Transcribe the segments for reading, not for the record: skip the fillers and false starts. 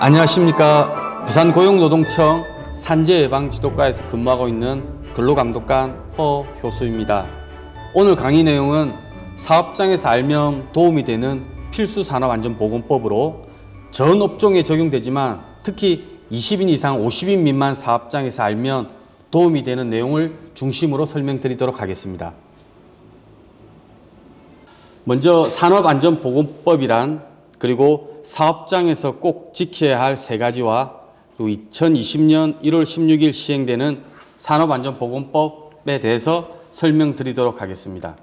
안녕하십니까. 부산고용노동청 산재예방지도과에서 근무하고 있는 근로감독관 허효수입니다. 오늘 강의 내용은 사업장에서 알면 도움이 되는 필수산업안전보건법으로 전 업종에 적용되지만 특히 20인 이상 50인 미만 사업장에서 알면 도움이 되는 내용을 중심으로 설명드리도록 하겠습니다. 먼저 산업안전보건법이란 그리고 사업장에서 꼭 지켜야 할 세 가지와 그리고 2020년 1월 16일 시행되는 산업안전보건법에 대해서 설명드리도록 하겠습니다.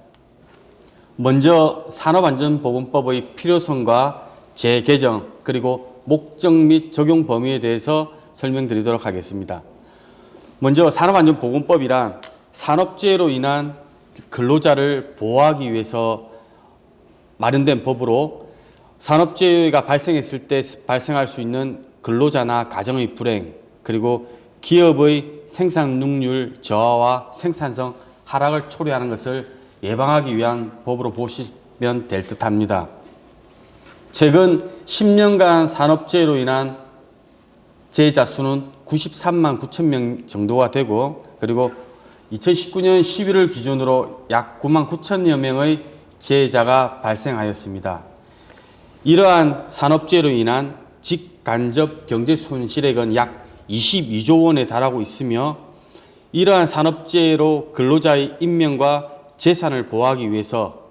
먼저 산업안전보건법의 필요성과 재개정 그리고 목적 및 적용 범위에 대해서 설명드리도록 하겠습니다. 먼저 산업안전보건법이란 산업재해로 인한 근로자를 보호하기 위해서 마련된 법으로 산업재해가 발생했을 때 발생할 수 있는 근로자나 가정의 불행, 그리고 기업의 생산 능률 저하와 생산성 하락을 초래하는 것을 예방하기 위한 법으로 보시면 될 듯합니다. 최근 10년간 산업재해로 인한 재해자 수는 93만 9천 명 정도가 되고, 그리고 2019년 11월 기준으로 약 9만 9천여 명의 재해자가 발생하였습니다. 이러한 산업재해로 인한 직간접 경제 손실액은 약 22조 원에 달하고 있으며, 이러한 산업재해로 근로자의 인명과 재산을 보호하기 위해서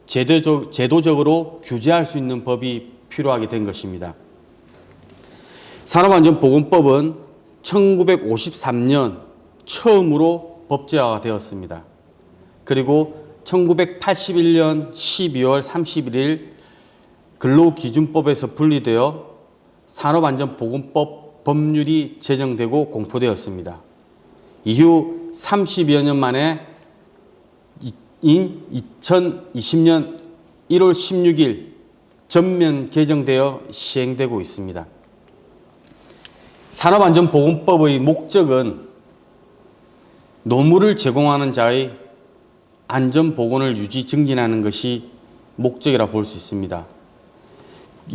제도적으로 규제할 수 있는 법이 필요하게 된 것입니다. 산업안전보건법은 1953년 처음으로 법제화가 되었습니다. 그리고 1981년 12월 31일 근로기준법에서 분리되어 산업안전보건법 법률이 제정되고 공포되었습니다. 이후 30여 년 만에 2020년 1월 16일 전면 개정되어 시행되고 있습니다. 산업안전보건법의 목적은 노무를 제공하는 자의 안전보건을 유지 증진하는 것이 목적이라 볼 수 있습니다.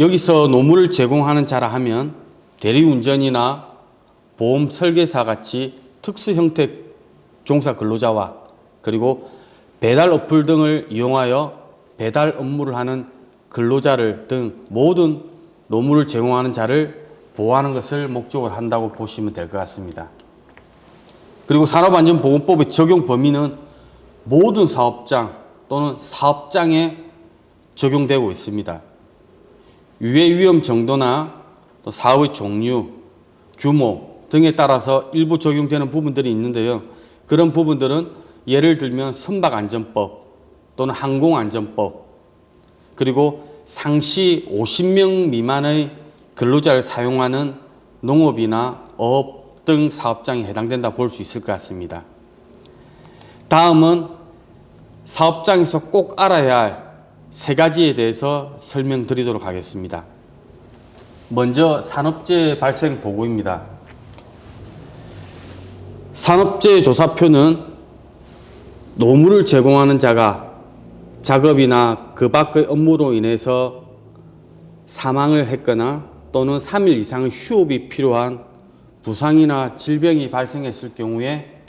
여기서 노무를 제공하는 자라 하면 대리운전이나 보험 설계사 같이 특수 형태 종사 근로자와 그리고 배달 어플 등을 이용하여 배달 업무를 하는 근로자를 등 모든 노무를 제공하는 자를 보호하는 것을 목적으로 한다고 보시면 될 것 같습니다. 그리고 산업안전보건법의 적용 범위는 모든 사업장 또는 사업장에 적용되고 있습니다. 유해 위험 정도나 또 사업의 종류, 규모 등에 따라서 일부 적용되는 부분들이 있는데요. 그런 부분들은 예를 들면 선박안전법 또는 항공안전법, 그리고 상시 50명 미만의 근로자를 사용하는 농업이나 어업 등 사업장에 해당된다 볼 수 있을 것 같습니다. 다음은 사업장에서 꼭 알아야 할 세 가지에 대해서 설명드리도록 하겠습니다. 먼저 산업재해 발생 보고입니다. 산업재해 조사표는 노무를 제공하는 자가 작업이나 그 밖의 업무로 인해서 사망을 했거나 또는 3일 이상의 휴업이 필요한 부상이나 질병이 발생했을 경우에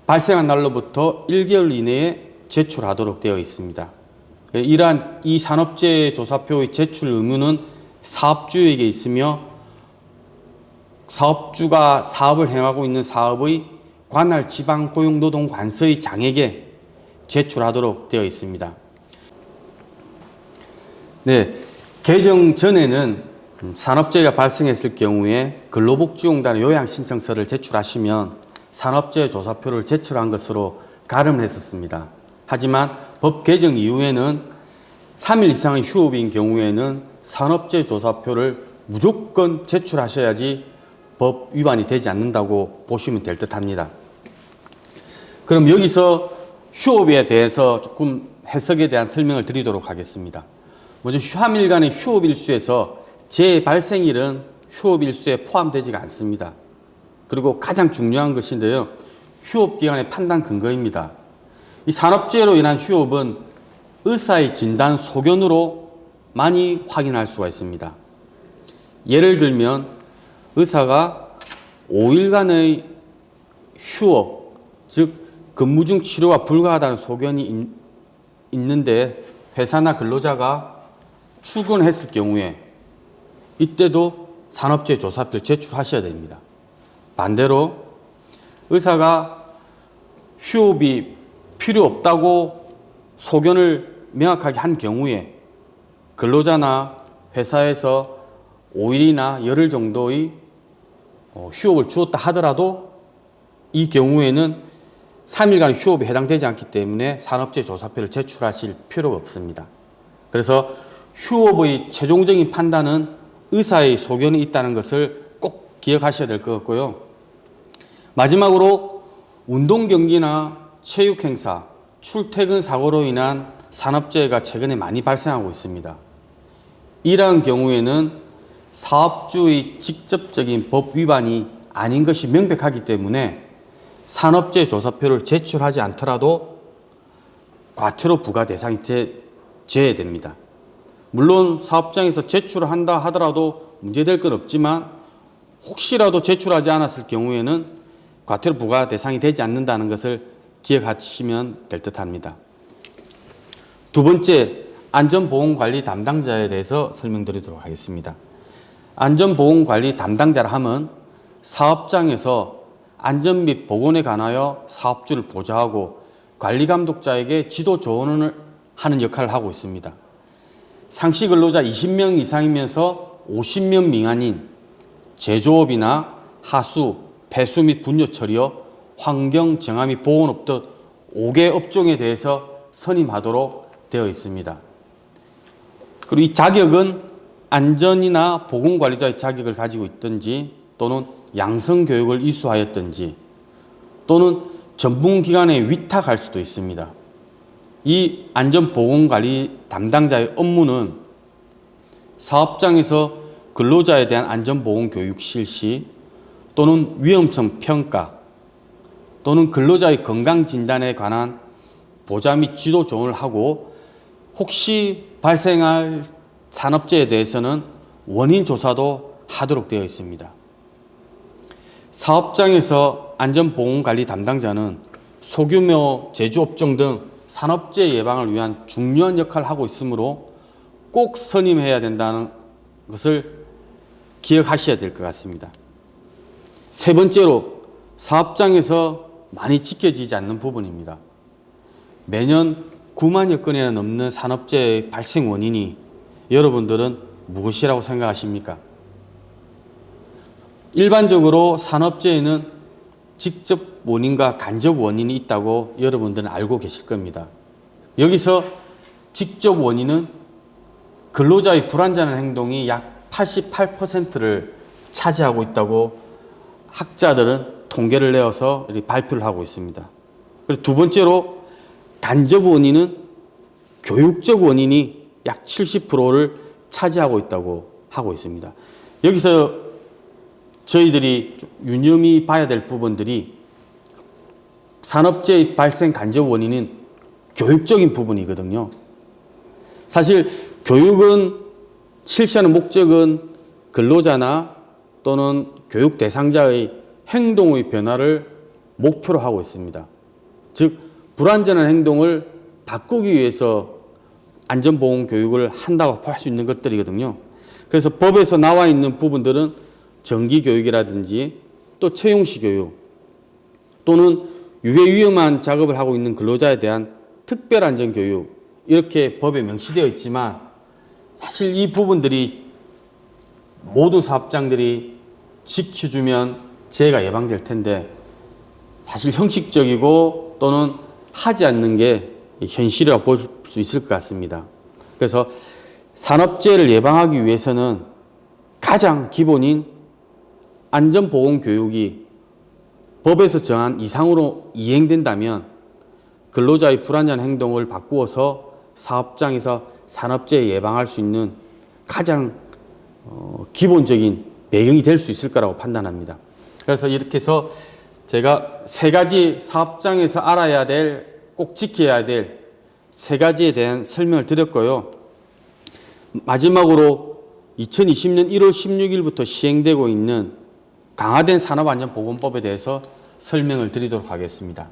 발생한 날로부터 1개월 이내에 제출하도록 되어 있습니다. 이러한 이 산업재해 조사표의 제출 의무는 사업주에게 있으며, 사업주가 사업을 행하고 있는 사업의 관할 지방고용노동관서의 장에게 제출하도록 되어 있습니다. 네, 개정 전에는 산업재해가 발생했을 경우에 근로복지공단에 요양신청서를 제출하시면 산업재해 조사표를 제출한 것으로 가름했었습니다. 하지만 법 개정 이후에는 3일 이상의 휴업인 경우에는 산업재해 조사표를 무조건 제출하셔야지 법 위반이 되지 않는다고 보시면 될 듯합니다. 그럼 여기서 휴업에 대해서 조금 해석에 대한 설명을 드리도록 하겠습니다. 먼저 3일간의 휴업 일수에서 재해 발생일은 휴업 일수에 포함되지가 않습니다. 그리고 가장 중요한 것인데요, 휴업 기간의 판단 근거입니다. 이 산업재해로 인한 휴업은 의사의 진단 소견으로 많이 확인할 수가 있습니다. 예를 들면 의사가 5일간의 휴업, 즉 근무 중 치료가 불가하다는 소견이 있는데 회사나 근로자가 출근했을 경우에 이때도 산업재해 조사표를 제출하셔야 됩니다. 반대로 의사가 휴업이 필요 없다고 소견을 명확하게 한 경우에 근로자나 회사에서 5일이나 열흘 정도의 휴업을 주었다 하더라도 이 경우에는 3일간 휴업에 해당되지 않기 때문에 산업재해 조사표를 제출하실 필요가 없습니다. 그래서 휴업의 최종적인 판단은 의사의 소견이 있다는 것을 꼭 기억하셔야 될 것 같고요. 마지막으로 운동 경기나 체육 행사, 출퇴근 사고로 인한 산업재해가 최근에 많이 발생하고 있습니다. 이러한 경우에는 사업주의 직접적인 법 위반이 아닌 것이 명백하기 때문에 산업재해 조사표를 제출하지 않더라도 과태료 부과 대상이 되어야 됩니다. 물론 사업장에서 제출을 한다 하더라도 문제될 건 없지만 혹시라도 제출하지 않았을 경우에는 과태료 부과 대상이 되지 않는다는 것을 기억하시면 될 듯합니다. 두 번째, 안전보건관리 담당자에 대해서 설명드리도록 하겠습니다. 안전보건관리 담당자라 하면 사업장에서 안전 및 보건에 관하여 사업주를 보좌하고 관리감독자에게 지도 조언을 하는 역할을 하고 있습니다. 상시 근로자 20명 이상이면서 50명 미만인 제조업이나 하수, 폐수 및 분뇨 처리업, 환경, 정화 및 보건업 등 5개 업종에 대해서 선임하도록 되어 있습니다. 그리고 이 자격은 안전이나 보건관리자의 자격을 가지고 있든지 또는 양성교육을 이수하였든지 또는 전문기관에 위탁할 수도 있습니다. 이 안전보건관리 담당자의 업무는 사업장에서 근로자에 대한 안전보건교육 실시 또는 위험성 평가 또는 근로자의 건강진단에 관한 보좌 및 지도 조언을 하고 혹시 발생할 산업재해에 대해서는 원인 조사도 하도록 되어 있습니다. 사업장에서 안전보건관리 담당자는 소규모 제조업종 등 산업재해 예방을 위한 중요한 역할을 하고 있으므로 꼭 선임해야 된다는 것을 기억하셔야 될 것 같습니다. 세 번째로 사업장에서 많이 지켜지지 않는 부분입니다. 매년 9만여 건이나 넘는 산업재해 발생 원인이 여러분들은 무엇이라고 생각하십니까? 일반적으로 산업재해는 직접 원인과 간접 원인이 있다고 여러분들은 알고 계실 겁니다. 여기서 직접 원인은 근로자의 불안전한 행동이 약 88%를 차지하고 있다고 학자들은 통계를 내어서 발표를 하고 있습니다. 그리고 두 번째로 간접 원인은 교육적 원인이 약 70%를 차지하고 있다고 하고 있습니다. 여기서 저희들이 유념히 봐야 될 부분들이 산업재해 발생 간접 원인은 교육적인 부분이거든요. 사실 교육은 실시하는 목적은 근로자나 또는 교육 대상자의 행동의 변화를 목표로 하고 있습니다. 즉 불안전한 행동을 바꾸기 위해서 안전보건 교육을 한다고 할 수 있는 것들이거든요. 그래서 법에서 나와 있는 부분들은 정기교육이라든지 또 채용시 교육 또는 유해 위험한 작업을 하고 있는 근로자에 대한 특별안전교육 이렇게 법에 명시되어 있지만 사실 이 부분들이 모든 사업장들이 지켜주면 재해가 예방될 텐데 사실 형식적이고 또는 하지 않는 게 현실이라고 볼 수 있을 것 같습니다. 그래서 산업재해를 예방하기 위해서는 가장 기본인 안전보건교육이 법에서 정한 이상으로 이행된다면 근로자의 불안전한 행동을 바꾸어서 사업장에서 산업재해 예방할 수 있는 가장 기본적인 배경이 될 수 있을 거라고 판단합니다. 그래서 이렇게 해서 제가 세 가지 사업장에서 알아야 될, 꼭 지켜야 될 세 가지에 대한 설명을 드렸고요. 마지막으로 2020년 1월 16일부터 시행되고 있는 강화된 산업안전보건법에 대해서 설명을 드리도록 하겠습니다.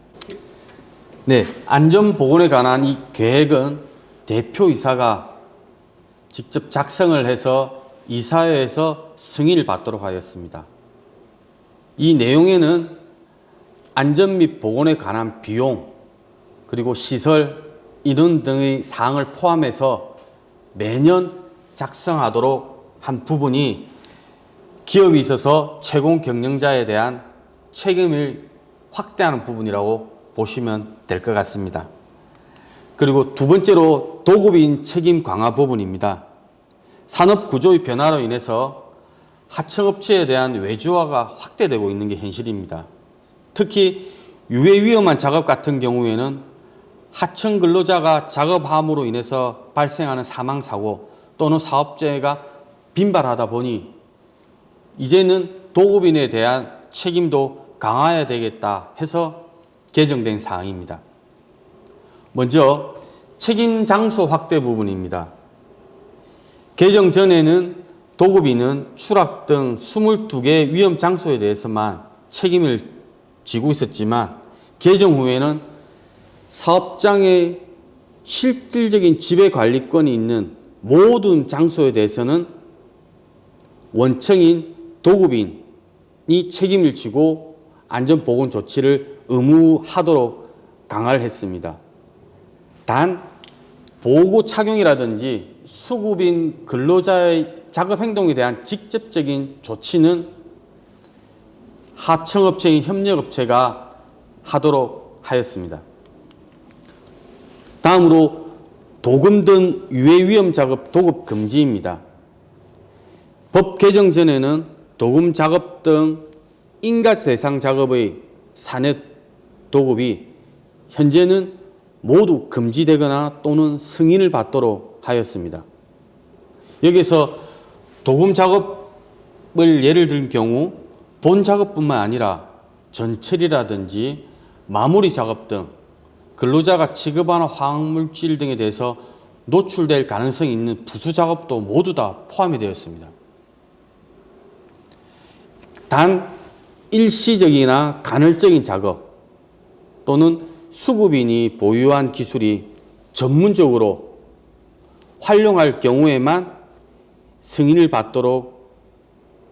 네, 안전보건에 관한 이 계획은 대표이사가 직접 작성을 해서 이사회에서 승인을 받도록 하였습니다. 이 내용에는 안전 및 보건에 관한 비용, 그리고 시설, 인원 등의 사항을 포함해서 매년 작성하도록 한 부분이 기업에 있어서 채공 경영자에 대한 책임을 확대하는 부분이라고 보시면 될 것 같습니다. 그리고 두 번째로 도급인 책임 강화 부분입니다. 산업 구조의 변화로 인해서 하청업체에 대한 외주화가 확대되고 있는 게 현실입니다. 특히 유해 위험한 작업 같은 경우에는 하청 근로자가 작업함으로 인해서 발생하는 사망사고 또는 사업재해가 빈발하다 보니 이제는 도급인에 대한 책임도 강화해야 되겠다 해서 개정된 사항입니다. 먼저 책임 장소 확대 부분입니다. 개정 전에는 도급인은 추락 등 22개 위험 장소에 대해서만 책임을 지고 있었지만 개정 후에는 사업장의 실질적인 지배 관리권이 있는 모든 장소에 대해서는 원청인 도급인이 책임을 지고 안전보건 조치를 의무하도록 강화를 했습니다. 단 보호 착용이라든지 수급인 근로자의 작업 행동에 대한 직접적인 조치는 하청업체인 협력업체가 하도록 하였습니다. 다음으로 도금 등 유해 위험 작업 도급 금지입니다. 법 개정 전에는 도금 작업 등 인가 대상 작업의 산해 도급이 현재는 모두 금지되거나 또는 승인을 받도록 하였습니다. 여기서 도금 작업을 예를 들 경우 본 작업뿐만 아니라 전처리라든지 마무리 작업 등 근로자가 취급하는 화학물질 등에 대해서 노출될 가능성이 있는 부수 작업도 모두 다 포함이 되었습니다. 단 일시적이나 간헐적인 작업 또는 수급인이 보유한 기술이 전문적으로 활용할 경우에만 승인을 받도록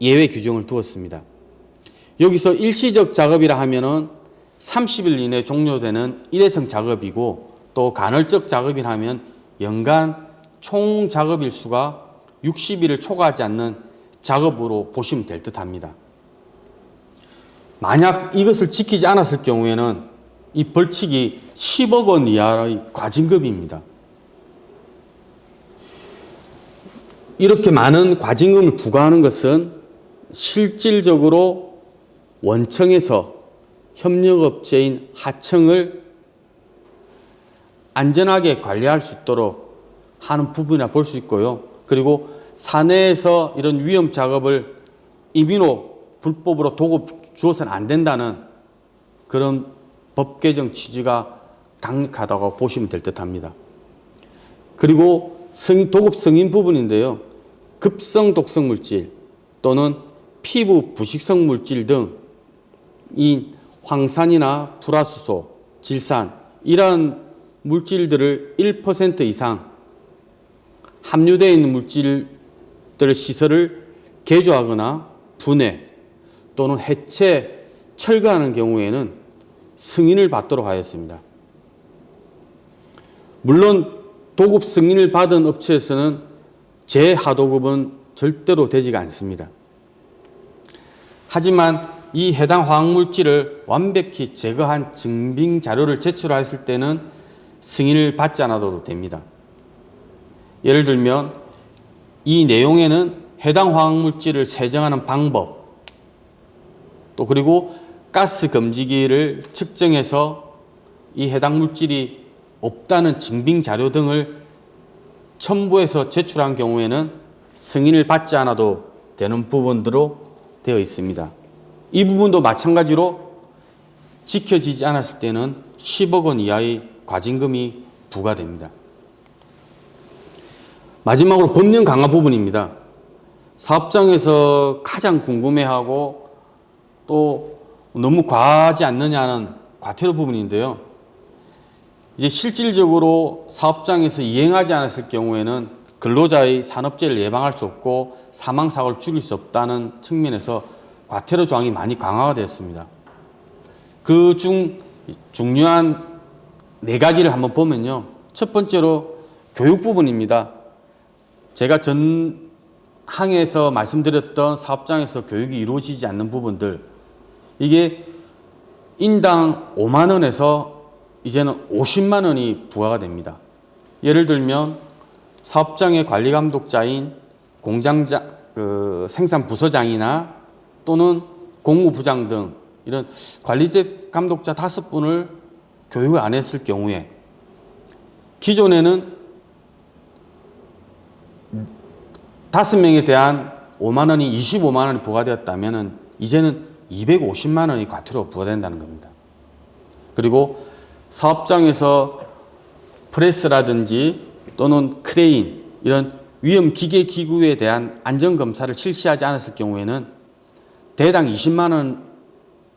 예외 규정을 두었습니다. 여기서 일시적 작업이라 하면은 30일 이내 종료되는 일회성 작업이고 또 간헐적 작업이라 하면 연간 총 작업일 수가 60일을 초과하지 않는 작업으로 보시면 될 듯합니다. 만약 이것을 지키지 않았을 경우에는 이 벌칙이 10억 원 이하의 과징금입니다. 이렇게 많은 과징금을 부과하는 것은 실질적으로 원청에서 협력업체인 하청을 안전하게 관리할 수 있도록 하는 부분이라 볼 수 있고요. 그리고 사내에서 이런 위험 작업을 임의로 불법으로 도급 주어서는 안 된다는 그런 법 개정 취지가 강력하다고 보시면 될 듯합니다. 그리고 도급 승인 부분인데요. 급성 독성 물질 또는 피부 부식성 물질 등인 황산이나 불화수소, 질산 이러한 물질들을 1% 이상 함유되어 있는 물질들 시설을 개조하거나 분해 또는 해체, 철거하는 경우에는 승인을 받도록 하였습니다. 물론 도급 승인을 받은 업체에서는 재하도급은 절대로 되지가 않습니다. 하지만 이 해당 화학물질을 완벽히 제거한 증빙 자료를 제출했을 때는 승인을 받지 않아도 됩니다. 예를 들면 이 내용에는 해당 화학물질을 세정하는 방법, 또 그리고 가스 검지기를 측정해서 이 해당 물질이 없다는 증빙 자료 등을 첨부해서 제출한 경우에는 승인을 받지 않아도 되는 부분으로 되어 있습니다. 이 부분도 마찬가지로 지켜지지 않았을 때는 10억 원 이하의 과징금이 부과됩니다. 마지막으로 법령 강화 부분입니다. 사업장에서 가장 궁금해하고 또 너무 과하지 않느냐는 과태료 부분인데요. 이제 실질적으로 사업장에서 이행하지 않았을 경우에는 근로자의 산업재해를 예방할 수 없고 사망사고를 줄일 수 없다는 측면에서 과태료 조항이 많이 강화가 되었습니다. 그 중 중요한 4가지를 한번 보면요. 첫 번째로 교육 부분입니다. 제가 전 항에서 말씀드렸던 사업장에서 교육이 이루어지지 않는 부분들, 이게 인당 5만 원에서 이제는 50만 원이 부과가 됩니다. 예를 들면 사업장의 관리 감독자인 공장장, 생산 부서장이나 또는 공무부장 등 이런 관리직 감독자 5분을 교육을 안 했을 경우에 기존에는 5명에 대한 5만 원이 25만 원이 부과되었다면 이제는 250만 원이 과태료 부과된다는 겁니다. 그리고 사업장에서 프레스라든지 또는 크레인 이런 위험 기계 기구에 대한 안전검사를 실시하지 않았을 경우에는 대당 20만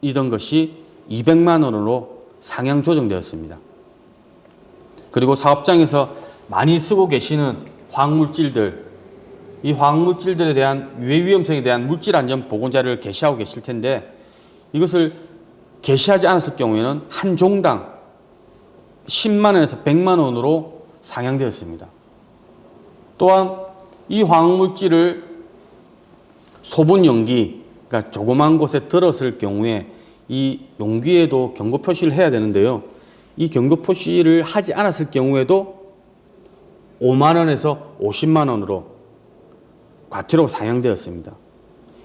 원이던 것이 200만 원으로 상향 조정되었습니다. 그리고 사업장에서 많이 쓰고 계시는 화학물질들, 이 화학물질들에 대한 유해 위험성에 대한 물질 안전 보건 자료를 게시하고 계실 텐데 이것을 게시하지 않았을 경우에는 한 종당 10만 원에서 100만 원으로 상향되었습니다. 또한 이 화학물질을 소분 용기, 그러니까 조그만 곳에 들었을 경우에 이 용기에도 경고 표시를 해야 되는데요. 이 경고 표시를 하지 않았을 경우에도 5만 원에서 50만 원으로 과태료가 상향되었습니다.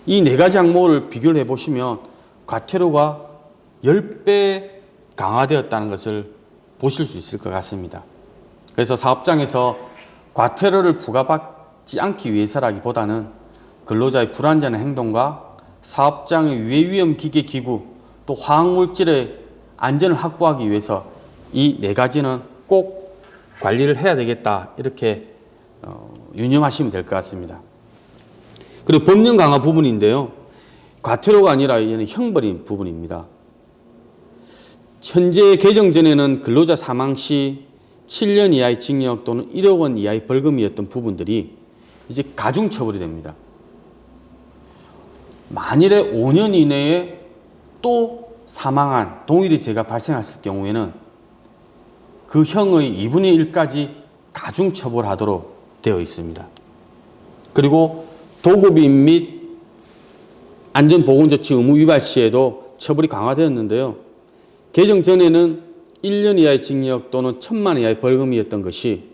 이 4가지 항목을 비교를 해보시면 과태료가 10배 강화되었다는 것을 보실 수 있을 것 같습니다. 그래서 사업장에서 과태료를 부과받지 않기 위해서라기보다는 근로자의 불안전한 행동과 사업장의 유해 위험 기계 기구 또 화학물질의 안전을 확보하기 위해서 이 4가지는 꼭 관리를 해야 되겠다 이렇게 유념하시면 될 것 같습니다. 그리고 법령 강화 부분인데요. 과태료가 아니라 이제는 형벌인 부분입니다. 현재 개정 전에는 근로자 사망 시 7년 이하의 징역 또는 1억 원 이하의 벌금이었던 부분들이 이제 가중처벌이 됩니다. 만일에 5년 이내에 또 사망한 동일의 죄가 발생했을 경우에는 그 형의 2분의 1까지 가중처벌하도록 되어 있습니다. 그리고 도급인 및 안전보건조치 의무 위반 시에도 처벌이 강화되었는데요. 개정 전에는 1년 이하의 징역 또는 1,000만 원 이하의 벌금이었던 것이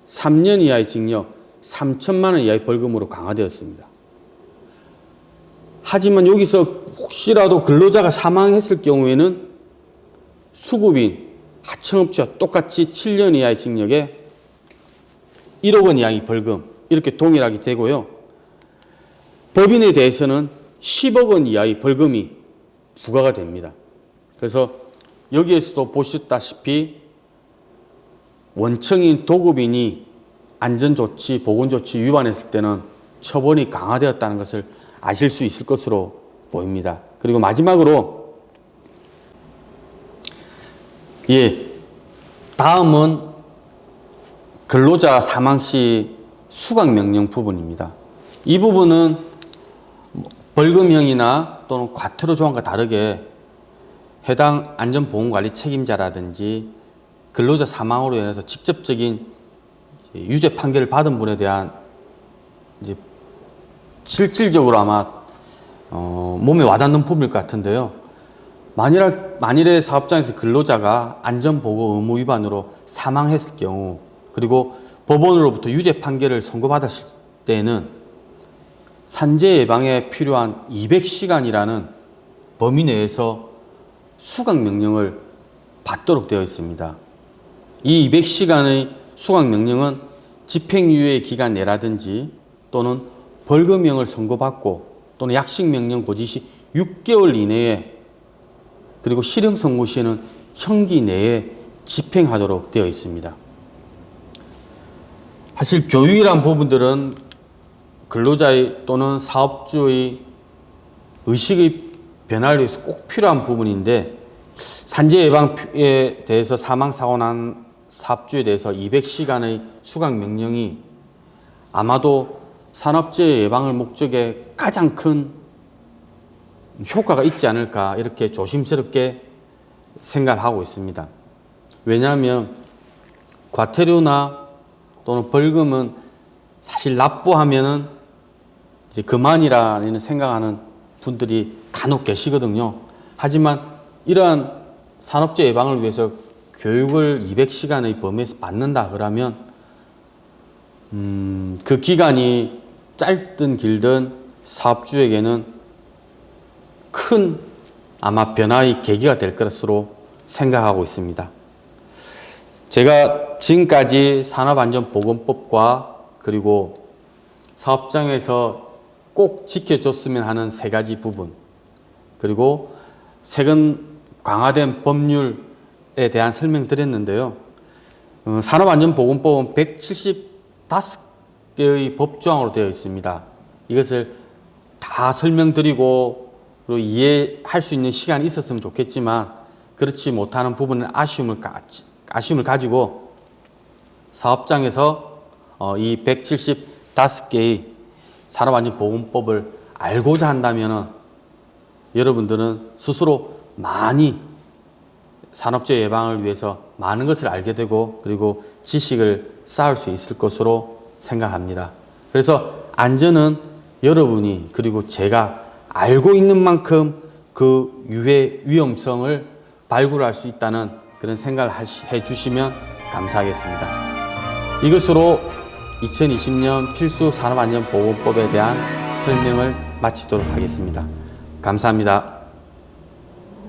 3년 이하의 징역, 3천만 원 이하의 벌금으로 강화되었습니다. 하지만 여기서 혹시라도 근로자가 사망했을 경우에는 수급인, 하청업체와 똑같이 7년 이하의 징역에 1억 원 이하의 벌금 이렇게 동일하게 되고요. 법인에 대해서는 10억 원 이하의 벌금이 부과가 됩니다. 그래서 여기에서도 보셨다시피 원청인 도급인이 안전조치, 보건조치 위반했을 때는 처벌이 강화되었다는 것을 아실 수 있을 것으로 보입니다. 그리고 마지막으로 다음은 근로자 사망 시 수강명령 부분입니다. 이 부분은 벌금형이나 또는 과태료 조항과 다르게 해당 안전보건관리 책임자라든지 근로자 사망으로 인해서 직접적인 유죄 판결을 받은 분에 대한 실질적으로 아마 몸에 와닿는 부분일 것 같은데요. 만일에 사업장에서 근로자가 안전보건 의무 위반으로 사망했을 경우 그리고 법원으로부터 유죄 판결을 선고받았을 때는 산재 예방에 필요한 200시간이라는 범위 내에서 수강명령을 받도록 되어 있습니다. 이 200시간의 수강명령은 집행유예 기간 내라든지 또는 벌금형을 선고받고 또는 약식명령 고지 시 6개월 이내에 그리고 실형 선고 시에는 형기 내에 집행하도록 되어 있습니다. 사실 교육이란 부분들은 근로자의 또는 사업주의 의식의 변화를 위해서 꼭 필요한 부분인데, 산재 예방에 대해서 사망 사고 난 사업주에 대해서 200시간의 수강 명령이 아마도 산업재해 예방을 목적에 가장 큰 효과가 있지 않을까, 이렇게 조심스럽게 생각을 하고 있습니다. 왜냐하면 과태료나 또는 벌금은 사실 납부하면은 이제 그만이라는 생각하는 분들이 간혹 계시거든요. 하지만 이러한 산업재해 예방을 위해서 교육을 200시간의 범위에서 받는다 그러면 그 기간이 짧든 길든 사업주에게는 큰 아마 변화의 계기가 될 것으로 생각하고 있습니다. 제가 지금까지 산업안전보건법과 그리고 사업장에서 꼭 지켜줬으면 하는 3가지 부분, 그리고 최근 강화된 법률에 대한 설명드렸는데요. 산업안전보건법은 175개의 법조항으로 되어 있습니다. 이것을 다 설명드리고 그리고 이해할 수 있는 시간이 있었으면 좋겠지만 그렇지 못하는 부분은 아쉬움을 가지고 사업장에서 이 175개의 산업안전보건법을 알고자 한다면 여러분들은 스스로 많이 산업재해 예방을 위해서 많은 것을 알게 되고 그리고 지식을 쌓을 수 있을 것으로 생각합니다. 그래서 안전은 여러분이 그리고 제가 알고 있는 만큼 그 유해 위험성을 발굴할 수 있다는 그런 생각을 해주시면 감사하겠습니다. 이것으로 2020년 필수 산업안전보건법에 대한 설명을 마치도록 하겠습니다. 감사합니다.